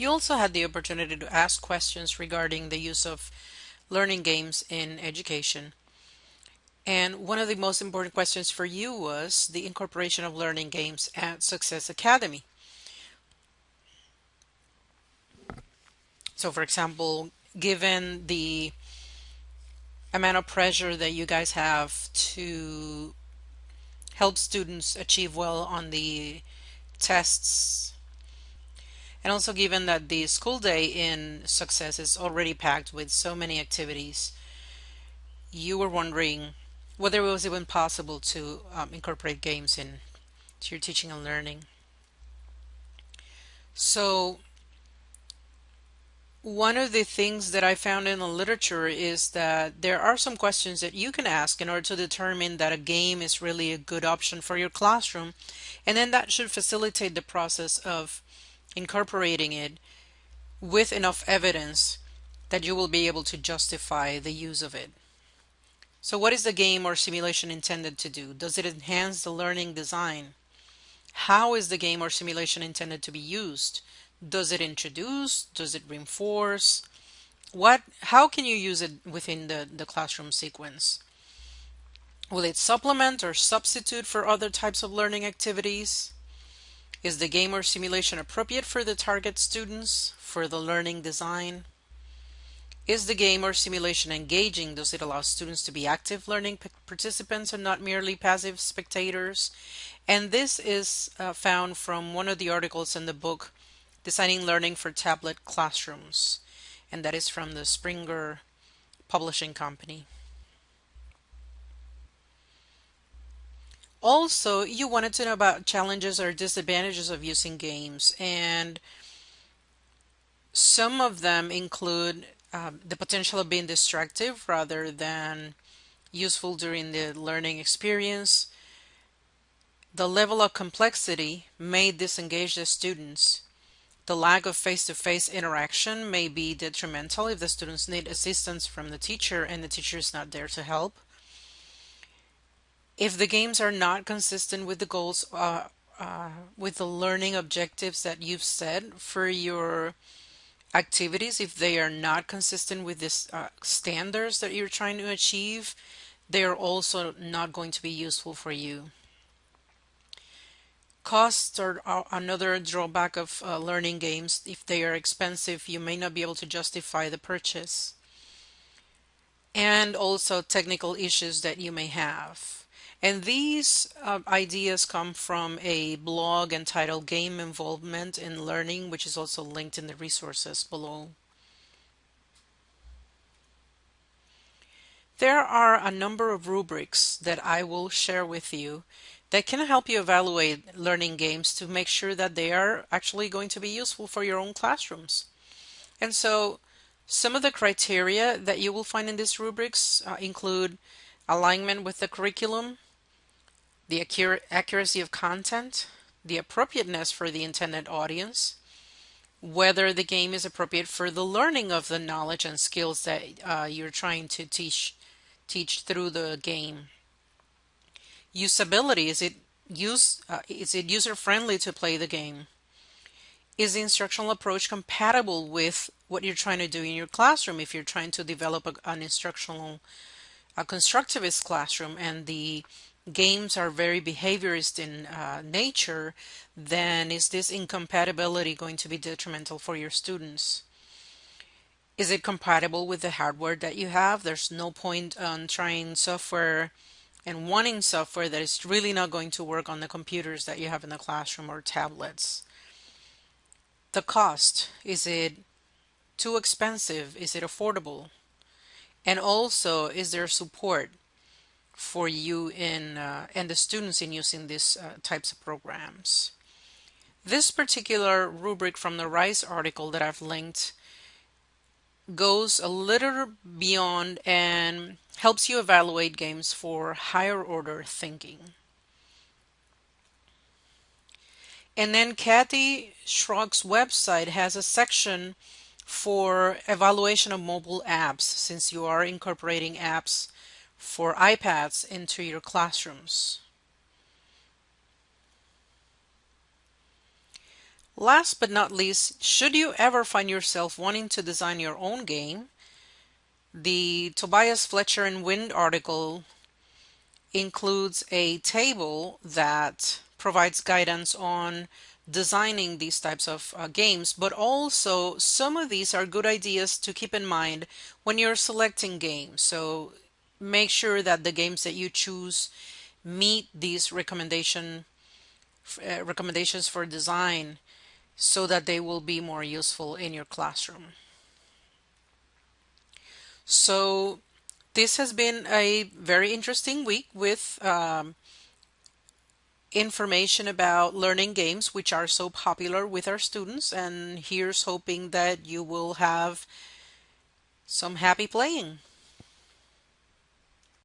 You also had the opportunity to ask questions regarding the use of learning games in education. And one of the most important questions for you was the incorporation of learning games at Success Academy. So, for example, given the amount of pressure that you guys have to help students achieve well on the tests, and also given that the school day in Success is already packed with so many activities, you were wondering whether it was even possible to incorporate games into your teaching and learning. So, one of the things that I found in the literature is that there are some questions that you can ask in order to determine that a game is really a good option for your classroom, and then that should facilitate the process of incorporating it with enough evidence that you will be able to justify the use of it. So what is the game or simulation intended to do? Does it enhance the learning design? How is the game or simulation intended to be used? Does it introduce? Does it reinforce? How can you use it within the classroom sequence? Will it supplement or substitute for other types of learning activities? Is the game or simulation appropriate for the target students, for the learning design? Is the game or simulation engaging? Does it allow students to be active learning participants and not merely passive spectators? And this is found from one of the articles in the book, Designing Learning for Tablet Classrooms, and that is from the Springer Publishing Company. Also, you wanted to know about challenges or disadvantages of using games, and some of them include the potential of being destructive rather than useful during the learning experience. The level of complexity may disengage the students. The lack of face-to-face interaction may be detrimental if the students need assistance from the teacher and the teacher is not there to help. If the games are not consistent with the goals, with the learning objectives that you've set for your activities, if they are not consistent with this standards that you're trying to achieve, they are also not going to be useful for you. Costs are another drawback of learning games. If they are expensive, you may not be able to justify the purchase. And also technical issues that you may have. And these ideas come from a blog entitled Game Involvement in Learning, which is also linked in the resources below. There are a number of rubrics that I will share with you that can help you evaluate learning games to make sure that they are actually going to be useful for your own classrooms. And so some of the criteria that you will find in these rubrics include alignment with the curriculum, the accuracy of content, the appropriateness for the intended audience, whether the game is appropriate for the learning of the knowledge and skills that you're trying to teach through the game. Usability, is it user friendly to play the game? Is the instructional approach compatible with what you're trying to do in your classroom? If you're trying to develop an instructional, a constructivist classroom, and the games are very behaviorist in nature, then is this incompatibility going to be detrimental for your students? Is it compatible with the hardware that you have? There's no point on trying software and wanting software that is really not going to work on the computers that you have in the classroom or tablets. The cost, is it too expensive? Is it affordable? And also, is there support for you in and the students in using these types of programs? This particular rubric from the Rice article that I've linked goes a little beyond and helps you evaluate games for higher order thinking. And then Kathy Schrock's website has a section for evaluation of mobile apps, since you are incorporating apps for iPads into your classrooms. Last but not least, should you ever find yourself wanting to design your own game, the Tobias Fletcher and Wind article includes a table that provides guidance on designing these types of games, but also some of these are good ideas to keep in mind when you're selecting games. So make sure that the games that you choose meet these recommendations for design so that they will be more useful in your classroom. So this has been a very interesting week with information about learning games, which are so popular with our students. And here's hoping that you will have some happy playing.